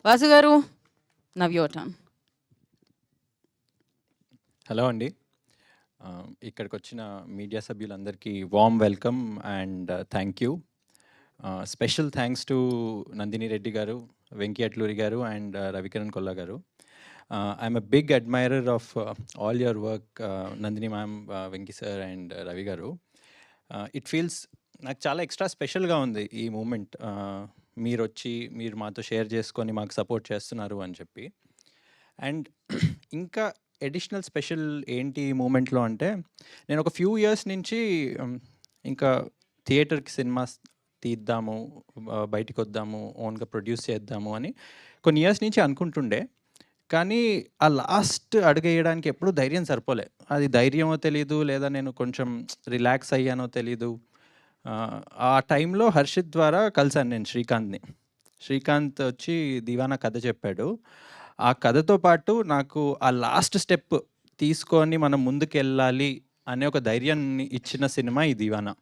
వాసు గారు, now your turn. Hello అండి. ఇక్కడికి వచ్చిన మీడియా సభ్యులందరికీ warm welcome and thank you. Special thanks to Nandini Reddy garu, Venky Atluri garu and Ravikiran Kolla garu. I'm a big admirer of all your work, Nandini ma'am, Venky sir and Ravi garu. It feels నాకు చాలా extra స్పెషల్గా ఉంది ఈ మూమెంట్. మీరు వచ్చి మీరు మాతో షేర్ చేసుకొని మాకు సపోర్ట్ చేస్తున్నారు అని చెప్పి. అండ్ ఇంకా ఎడిషనల్ స్పెషల్ ఏంటి ఈ మూమెంట్లో అంటే, నేను ఒక ఫ్యూ ఇయర్స్ నుంచి ఇంకా థియేటర్కి సినిమాస్ తీద్దాము, బయటికి వద్దాము, ఓన్గా ప్రొడ్యూస్ చేద్దాము అని కొన్ని ఇయర్స్ నుంచి అనుకుంటుండే. కానీ ఆ లాస్ట్ అడుగేయడానికి ఎప్పుడూ ధైర్యం సరిపోలే. అది ధైర్యమో తెలీదు, లేదా నేను కొంచెం రిలాక్స్ అయ్యానో తెలీదు. ఆ టైంలో హర్షిత్ ద్వారా కలిసాను నేను శ్రీకాంత్ని. శ్రీకాంత్ వచ్చి దివానా కథ చెప్పాడు. ఆ కథతో పాటు నాకు ఆ లాస్ట్ స్టెప్ తీసుకొని మనం ముందుకెళ్ళాలి అనే ఒక ధైర్యాన్ని ఇచ్చిన సినిమా ఈ దివానా.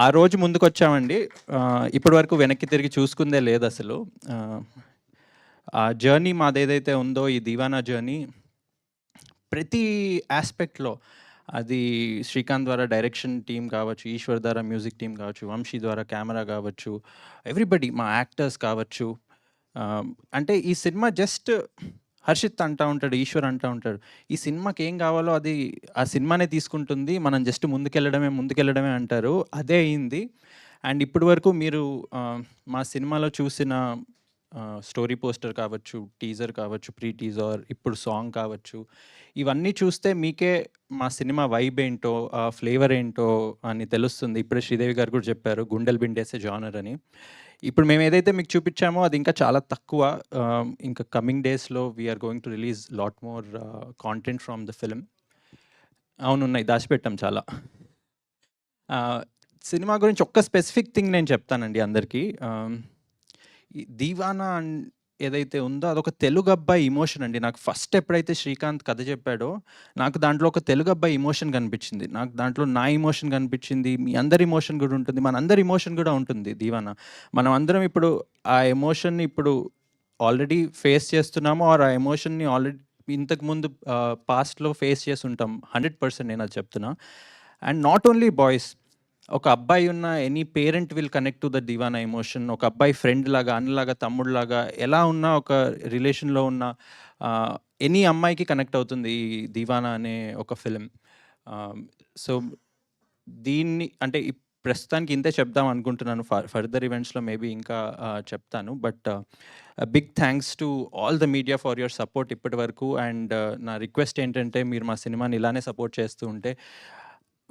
ఆ రోజు ముందుకొచ్చామండి. ఇప్పటి వరకు వెనక్కి తిరిగి చూసుకుందే లేదు అసలు. ఆ జర్నీ మాదేదైతే ఉందో, ఈ దివానా జర్నీ ప్రతి ఆస్పెక్ట్లో, అది శ్రీకాంత్ ద్వారా డైరెక్షన్ టీం కావచ్చు, ఈశ్వర్ ద్వారా మ్యూజిక్ టీం కావచ్చు, వంశీ ద్వారా కెమెరా కావచ్చు, ఎవ్రీబడి, మా యాక్టర్స్ కావచ్చు. అంటే ఈ సినిమా జస్ట్ హర్షిత్ అంటూ ఉంటాడు, ఈశ్వర్ అంటూ ఉంటాడు, ఈ సినిమాకి ఏం కావాలో అది ఆ సినిమానే తీసుకుంటుంది, మనం జస్ట్ ముందుకెళ్ళడమే అంటారు. అదే అయింది. అండ్ ఇప్పటి వరకు మీరు మా సినిమాలో చూసిన స్టోరీ పోస్టర్ కావచ్చు, టీజర్ కావచ్చు, ప్రీ టీజర్, ఇప్పుడు సాంగ్ కావచ్చు, ఇవన్నీ చూస్తే మీకే మా సినిమా వైబ్ ఏంటో, ఆ ఫ్లేవర్ ఏంటో అని తెలుస్తుంది. ఇప్పుడే శ్రీదేవి గారు కూడా చెప్పారు, గుండెలు బిండేసే జానర్ అని. ఇప్పుడు మేము ఏదైతే మీకు చూపించామో అది ఇంకా చాలా తక్కువ. ఇంకా కమింగ్ డేస్లో we're going to release lot more content from the film. అవునున్నాయి, దాచిపెట్టాం చాలా. సినిమా గురించి ఒక్క స్పెసిఫిక్ థింగ్ నేను చెప్తానండి అందరికీ. ఈ దీవానా ఏదైతే ఉందో అదొక తెలుగు అబ్బాయి ఇమోషన్ అండి. నాకు ఫస్ట్ ఎప్పుడైతే శ్రీకాంత్ కథ చెప్పాడో, నాకు దాంట్లో ఒక తెలుగు అబ్బాయి ఇమోషన్ కనిపించింది. నాకు దాంట్లో నా ఇమోషన్ కనిపించింది, మీ అందరి ఇమోషన్ కూడా ఉంటుంది, మన అందరి ఇమోషన్ కూడా ఉంటుంది దీవానా. మనం అందరం ఇప్పుడు ఆ ఎమోషన్ని ఇప్పుడు ఆల్రెడీ ఫేస్ చేస్తున్నాము, ఆర్ ఆ ఎమోషన్ని ఆల్రెడీ ఇంతకుముందు పాస్ట్లో ఫేస్ చేసి ఉంటాం. 100% నేను అది చెప్తున్నా. అండ్ నాట్ ఓన్లీ బాయ్స్, ఒక అబ్బాయి ఉన్న any parent will connect to the deewana emotion. ఒక అబ్బాయి ఫ్రెండ్ లాగా, అన్నలాగా, తమ్ముడులాగా ఎలా ఉన్నా, ఒక రిలేషన్లో ఉన్న ఎనీ అమ్మాయికి కనెక్ట్ అవుతుంది ఈ దివానా అనే ఒక ఫిలిం. సో దీన్ని అంటే ప్రస్తుతానికి ఇంతే చెప్దాం అనుకుంటున్నాను. ఫర్దర్ ఈవెంట్స్లో మేబీ ఇంకా చెప్తాను. But big thanks to all the media for your support ఇప్పటి వరకు. అండ్ నా రిక్వెస్ట్ ఏంటంటే, మీరు మా సినిమాని ఇలానే సపోర్ట్ చేస్తూ ఉంటే,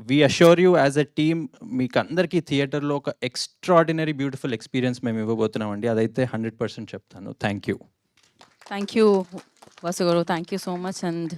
we assure you as a team, మీకు అందరికీ థియేటర్లో ఒక ఎక్స్ట్రాడినరీ బ్యూటిఫుల్ ఎక్స్పీరియన్స్ మేము ఇవ్వబోతున్నామండి. అదైతే 100% చెప్తాను. Thank you. Thank you Vasu garu, thank you so much. And